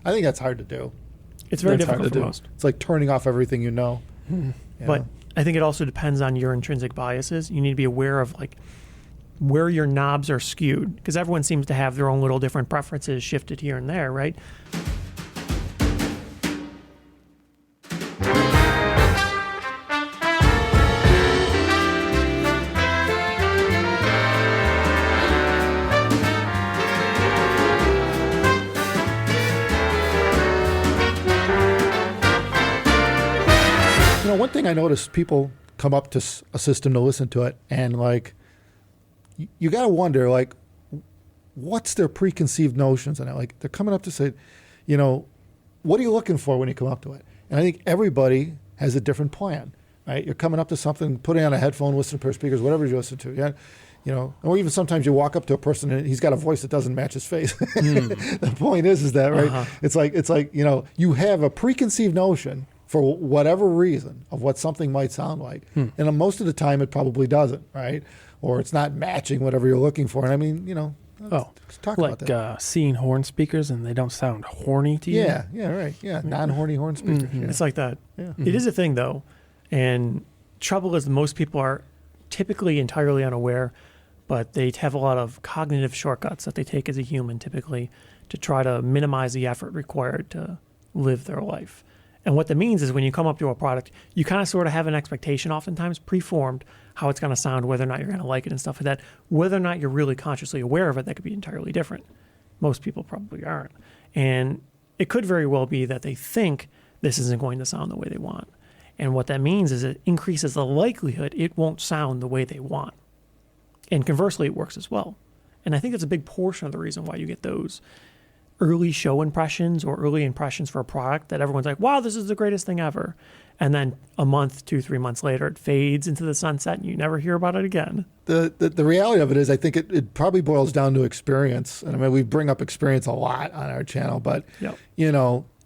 I think that's hard to do. It's very That's hard difficult to for do. most. It's like turning off everything you know. But I think it also depends on your intrinsic biases. You need to be aware of like where your knobs are skewed, because everyone seems to have their own little different preferences shifted here and there, right? One thing I noticed, people come up to a system to listen to it, and like, you got to wonder, like, what's their preconceived notions? And like, they're coming up to say, what are you looking for when you come up to it? And I think everybody has a different plan, right? You're coming up to something, putting on a headphone, listening to pair of speakers, whatever you listen to, or even sometimes you walk up to a person and he's got a voice that doesn't match his face. The point is that, right? Uh-huh. It's like, you have a preconceived notion for whatever reason of what something might sound like. And most of the time it probably doesn't, right? Or it's not matching whatever you're looking for. And I mean, let's talk about that. Like seeing horn speakers and they don't sound horny to you? Yeah, right. Yeah, non-horny horn speakers. Mm-hmm. Yeah. It's like that. Yeah. It is a thing, though. And trouble is most people are typically entirely unaware, but they have a lot of cognitive shortcuts that they take as a human typically to try to minimize the effort required to live their life. And what that means is when you come up to a product, you kind of sort of have an expectation oftentimes preformed how it's going to sound, whether or not you're going to like it and stuff like that. Whether or not you're really consciously aware of it, that could be entirely different. Most people probably aren't. And it could very well be that they think this isn't going to sound the way they want. And what that means is it increases the likelihood it won't sound the way they want. And conversely, it works as well. And I think that's a big portion of the reason why you get those early show impressions or early impressions for a product that everyone's like, wow, this is the greatest thing ever. And then a month, 2-3 months later, it fades into the sunset and you never hear about it again. The reality of it is, I think it probably boils down to experience. And I mean, we bring up experience a lot on our channel, but,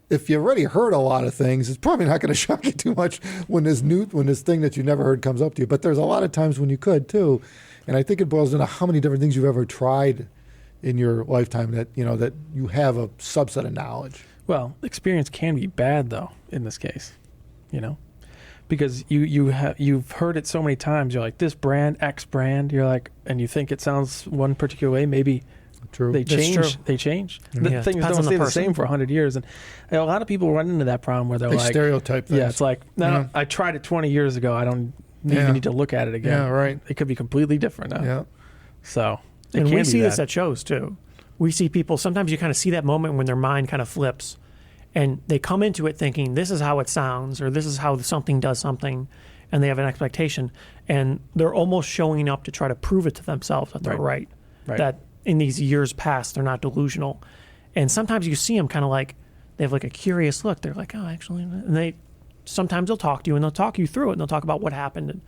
if you already heard a lot of things, it's probably not going to shock you too much when this thing that you never heard comes up to you. But there's a lot of times when you could too. And I think it boils down to how many different things you've ever tried in your lifetime that you have a subset of knowledge. Well, experience can be bad though in this case, because you've heard it so many times. You're like, this brand, X brand. You're like, and you think it sounds one particular way. Maybe true. They That's change. true. They change. Yeah. The things don't stay the same for 100 years, and a lot of people run into that problem where they're They like stereotype things. Yeah, it's like, no, I tried it 20 years ago. I don't even need to look at it again. Yeah, right. It could be completely different now. Yeah. So. And we see this at shows too. We see people, sometimes you kind of see that moment when their mind kind of flips and they come into it thinking this is how it sounds or this is how something does something, and they have an expectation and they're almost showing up to try to prove it to themselves that they're right. That in these years past they're not delusional. And sometimes you see them kind of like they have like a curious look. They're like, oh, actually, and sometimes they'll talk to you and they'll talk you through it and they'll talk about what happened. And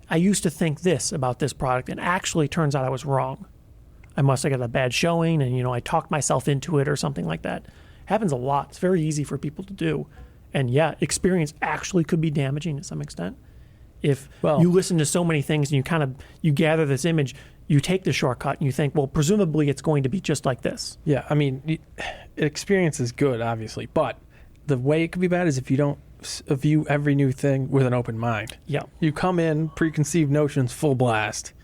I used to think this about this product and actually turns out I was wrong. I must have got a bad showing and, I talked myself into it or something like that. Happens a lot. It's very easy for people to do. And yeah, experience actually could be damaging to some extent. If you listen to so many things and you gather this image, you take the shortcut and you think, well, presumably it's going to be just like this. Yeah, I mean, experience is good, obviously. But the way it could be bad is if you don't view every new thing with an open mind. Yeah. You come in, preconceived notions, full blast.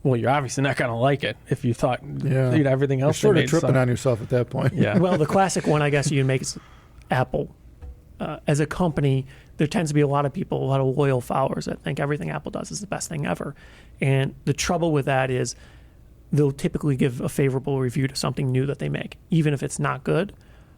Well, you're obviously not going to like it if you thought everything else. You're sort of tripping on yourself at that point. Yeah. Well, the classic one, I guess you make is Apple. As a company, there tends to be a lot of people, a lot of loyal followers that think everything Apple does is the best thing ever. And the trouble with that is they'll typically give a favorable review to something new that they make, even if it's not good.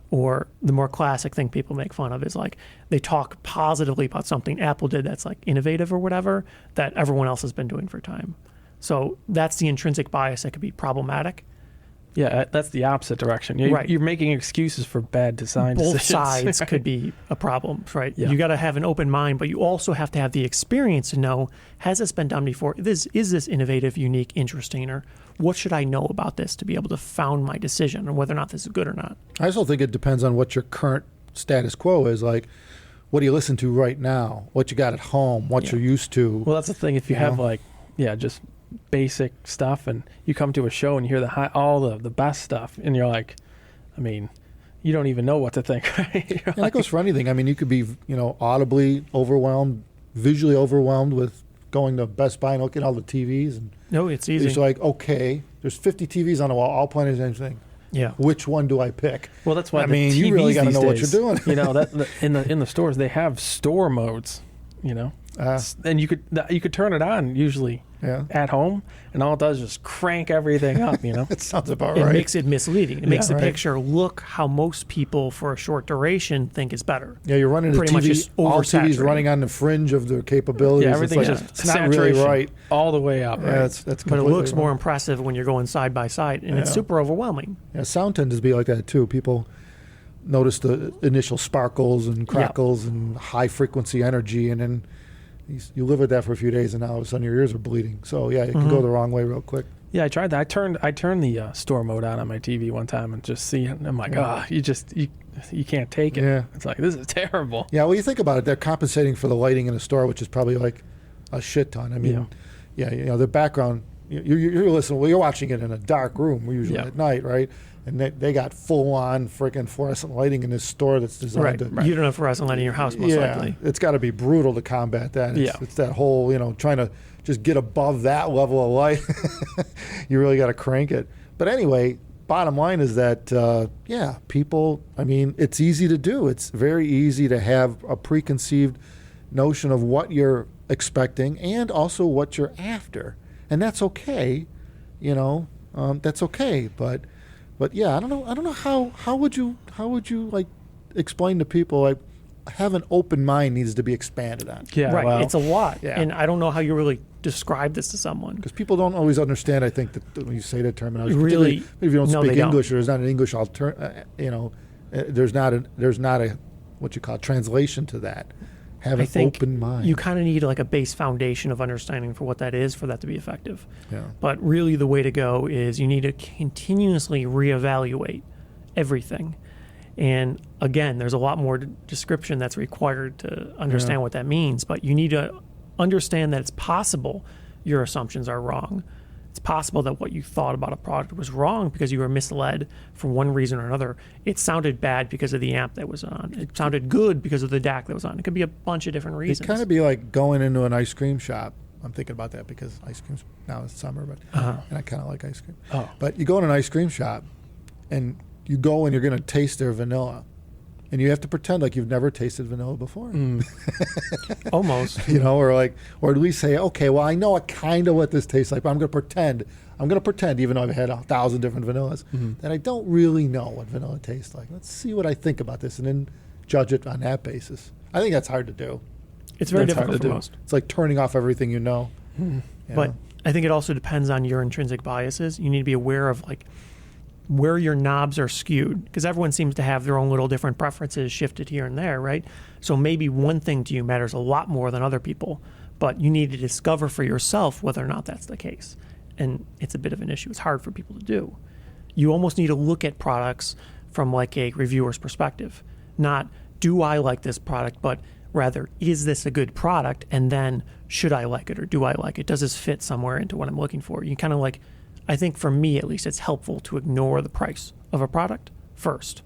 Or the more classic thing people make fun of is like they talk positively about something Apple did that's like innovative or whatever that everyone else has been doing for time. So that's the intrinsic bias that could be problematic. Yeah, that's the opposite direction. You're making excuses for bad design Both decisions. sides could be a problem, right? Yeah. You got to have an open mind, but you also have to have the experience to know, has this been done before? Is this innovative, unique, interesting, or what should I know about this to be able to found my decision on whether or not this is good or not? I also think it depends on what your current status quo is. Like, what do you listen to right now? What you got at home? What you're used to? Well, that's the thing. If you have just basic stuff and you come to a show and you hear all the best stuff and you're like, I mean, you don't even know what to think. Right? You're And that like, goes for anything. I mean, you could be, audibly overwhelmed, visually overwhelmed with going to Best Buy and looking at all the TVs. And No, it's easy. it's like, okay, there's 50 TVs on the wall, all playing the same thing. Yeah. Which one do I pick? well, that's why I mean, you really got to know what you're doing. In the stores, they have store modes. And you could turn it on usually Yeah. at home, and all it does is crank everything up. That sounds about It right. makes it misleading. It makes the right. picture look how most people for a short duration think is better. Yeah, you're running the Pretty much TV, just all TVs oversaturated. running on the fringe of their capabilities. Yeah, It's everything's like, just it's not really saturation right. all the way up. Yeah, Right? that's But it completely looks more wrong. impressive when you're going side by side, and it's Yeah. super overwhelming. Yeah, sound tends to be like that too. People notice the initial sparkles and crackles and high frequency energy, and then you live with that for a few days, and now all of a sudden your ears are bleeding. So yeah, it can go the wrong way real quick. Yeah, I tried that. I turned the store mode on my TV one time and just see it. And I'm like, you can't take it. Yeah. It's like, this is terrible. Yeah, well, you think about it, they're compensating for the lighting in the store, which is probably like a shit ton. I mean, yeah, the background. You're listening. Well, you're watching it in a dark room usually Yeah. at night, right? And they got full on freaking fluorescent lighting in this store that's designed to. You don't have fluorescent lighting in your house, most likely. It's got to be brutal to combat that. Yeah. It's that whole, trying to just get above that level of light. You really got to crank it. But anyway, bottom line is that, people, I mean, it's easy to do. It's very easy to have a preconceived notion of what you're expecting and also what you're after. And that's okay, that's okay. But yeah, I don't know how would you like explain to people like have an open mind needs to be expanded on. Yeah, Right. well, It's a lot. Yeah. And I don't know how you really describe this to someone. Because people don't always understand, I think, that when you say that terminology. Really? Particularly if you don't No, speak they don't. English, or there's not an English there's not a what you call translation to that. Have I an think open mind. you kind of need like a base foundation of understanding for what that is for that to be effective. Yeah. But really, the way to go is you need to continuously reevaluate everything. And again, there's a lot more description that's required to understand what that means. But you need to understand that it's possible your assumptions are wrong. It's possible that what you thought about a product was wrong because you were misled for one reason or another. It sounded bad because of the amp that was on. It sounded good because of the DAC that was on. It could be a bunch of different reasons. It'd kind of be like going into an ice cream shop. I'm thinking about that because ice cream's now it's summer, but and I kind of like ice cream. Oh. But you go in an ice cream shop, and you go and you're going to taste their vanilla, and you have to pretend like you've never tasted vanilla before. Almost. Or at least say, okay, well, I know kind of what this tastes like, but I'm going to pretend, even though I've had 1,000 different vanillas, that I don't really know what vanilla tastes like. Let's see what I think about this, and then judge it on that basis. I think that's hard to do. It's very That's hard difficult to for do. most. It's like turning off everything you know. But I think it also depends on your intrinsic biases. You need to be aware of like where your knobs are skewed, because everyone seems to have their own little different preferences shifted here and there, right? So maybe one thing to you matters a lot more than other people, but you need to discover for yourself whether or not that's the case. And it's a bit of an issue. It's hard for people to do. You almost need to look at products from like a reviewer's perspective. Not, do I like this product, but rather, is this a good product? And then, should I like it or do I like it? Does this fit somewhere into what I'm looking for? You kind of like, I think for me at least, it's helpful to ignore the price of a product first.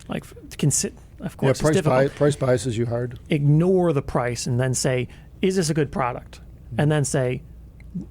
Like, of course, it's difficult. Price biases you hard. Ignore the price and then say, is this a good product? And then say,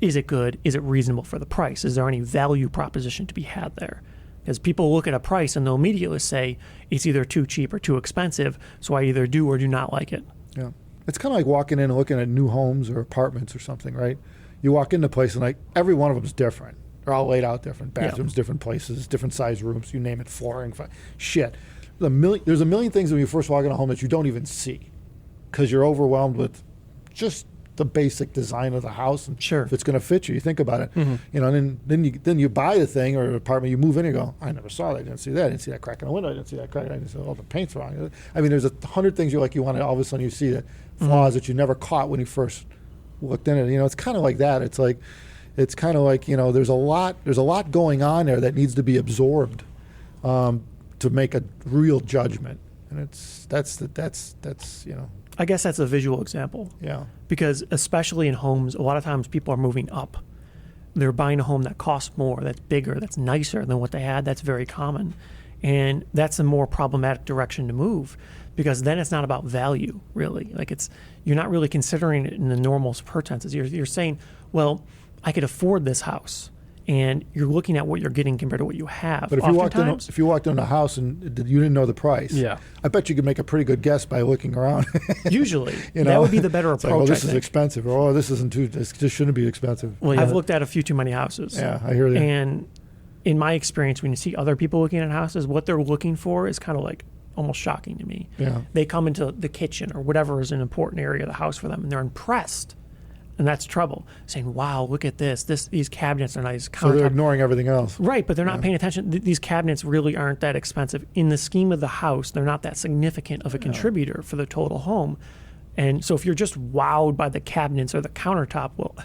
is it good? Is it reasonable for the price? Is there any value proposition to be had there? Because people look at a price and they'll immediately say, it's either too cheap or too expensive, so I either do or do not like it. Yeah. It's kind of like walking in and looking at new homes or apartments or something, right? You walk into a place and like every one of them is different. They're all laid out different. Bathrooms, different places, different size rooms, you name it, flooring, shit. There's a million things when you first walk in a home that you don't even see because you're overwhelmed with just the basic design of the house and Sure. if it's going to fit you. You think about it, and then you buy the thing or an apartment, you move in and you go, I never saw that, I didn't see that, I didn't see that crack in the window, I didn't see that crack, I didn't see, oh, the paint's wrong. I mean, there's 100 things you want to, all of a sudden you see the flaws that you never caught when you first looked in it. It's kind of like that. It's kind of like, there's a lot going on there that needs to be absorbed to make a real judgment. And that's I guess that's a visual example. yeah. Because especially in homes, a lot of times people are moving up. They're buying a home that costs more, that's bigger, that's nicer than what they had. That's very common. And that's a more problematic direction to move, because then it's not about value, really. Like, you're not really considering it in the normal pretenses. You're saying, well, I could afford this house. And you're looking at what you're getting compared to what you have. But if you walked in a house and you didn't know the price, I bet you could make a pretty good guess by looking around. Usually, that would be the better approach. Like, well, this is expensive, or this isn't too. This shouldn't be expensive. Well, I've looked at a few too many houses. Yeah, I hear that. And in my experience, when you see other people looking at houses, what they're looking for is kind of like almost shocking to me. Yeah, they come into the kitchen or whatever is an important area of the house for them, and they're impressed. And that's trouble. Saying, wow, look at this. These cabinets are nice. So they're ignoring everything else. Right, but they're not paying attention. These cabinets really aren't that expensive. In the scheme of the house, they're not that significant of a contributor for the total home. And so if you're just wowed by the cabinets or the countertop, well,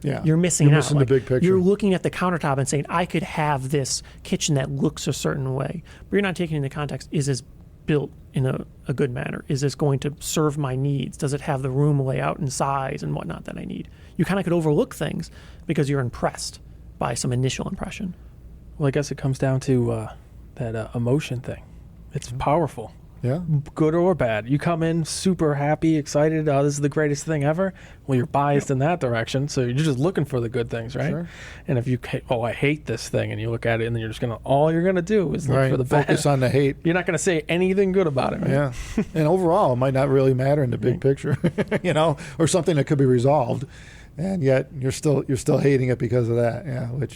you're missing out. You're missing the big picture. You're looking at the countertop and saying, I could have this kitchen that looks a certain way. But you're not taking into context, is this built in a good manner? Is this going to serve my needs? Does it have the room layout and size and whatnot that I need? You kind of could overlook things because you're impressed by some initial impression. Well, I guess it comes down to that emotion thing. It's powerful. Yeah. Good or bad. You come in super happy, excited, oh, this is the greatest thing ever. Well, you're biased in that direction, so you're just looking for the good things, right? Sure. And if you, I hate this thing, and you look at it, and then you're just all you're going to do is look for the bad. Focus on the hate. You're not going to say anything good about it, right? Yeah. And overall, it might not really matter in the big picture, or something that could be resolved. And yet you're still hating it because of that.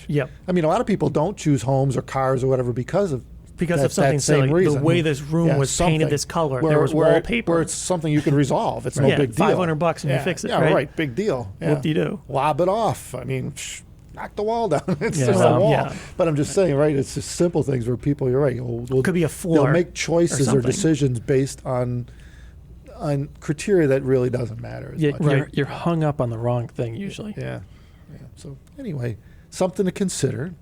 Yeah. I mean, a lot of people don't choose homes or cars or whatever because of something silly. Reason. The way this room was painted this color, there was wallpaper. Where it's something you can resolve. It's no big deal. $500 and you fix it. Yeah, right. Big deal. Yeah. What do you do? Lob it off. I mean, knock the wall down. It's just a wall. Yeah. But I'm just saying, right? It's just simple things where people, you're right. Could be a floor. They'll make choices or decisions based on criteria that really doesn't matter as much. You're hung up on the wrong thing usually. Yeah. So anyway, something to consider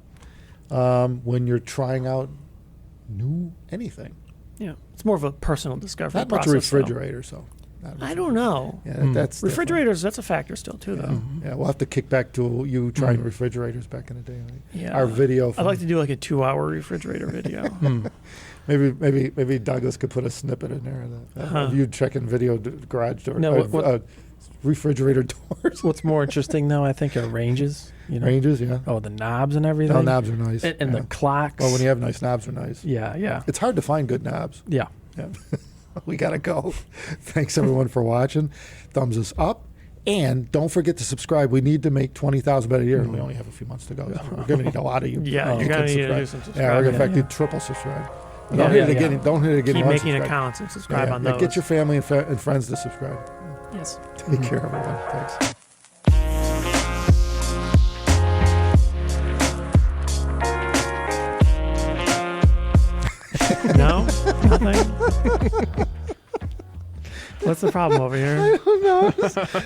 when you're trying out anything. Yeah, it's more of a personal discovery. Not much a refrigerator, so. I don't know. Yeah, that's refrigerators. That's a factor still too, though. Yeah, we'll have to kick back to you trying refrigerators back in the day. Right? Yeah, our video. I'd like to do like a 2-hour refrigerator video. Maybe Douglas could put a snippet in there of you checking video garage door. No, refrigerator doors. What's more interesting, though, I think, are ranges. Ranges, yeah. Oh, the knobs and everything. Oh, knobs are nice. And the clocks. Well, when you have nice knobs, are nice. Yeah. It's hard to find good knobs. Yeah. We got to go. Thanks, everyone, for watching. Thumbs us up. And don't forget to subscribe. We need to make 20,000 better a year. We only have a few months to go. So we're going to need a lot of you. Yeah, you're going to need to do some subscribe. Yeah, we're going to, in fact, do triple subscribe. Don't hit it again. Don't hit it again. Keep making accounts and subscribe on those. Get your family and friends to subscribe. Yes. Take care, everyone. Thanks. No? Nothing? What's the problem over here? I don't know.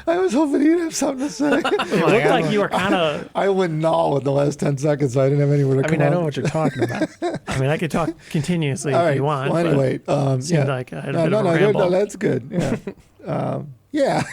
I was hoping you'd have something to say. It looked like you were kind of... I went null in the last 10 seconds. So I didn't have anywhere to come I know what you're talking about. I mean, I could talk continuously if you want. Well, anyway. Seemed like I had a bit of a ramble. No, that's good. Yeah. Yeah.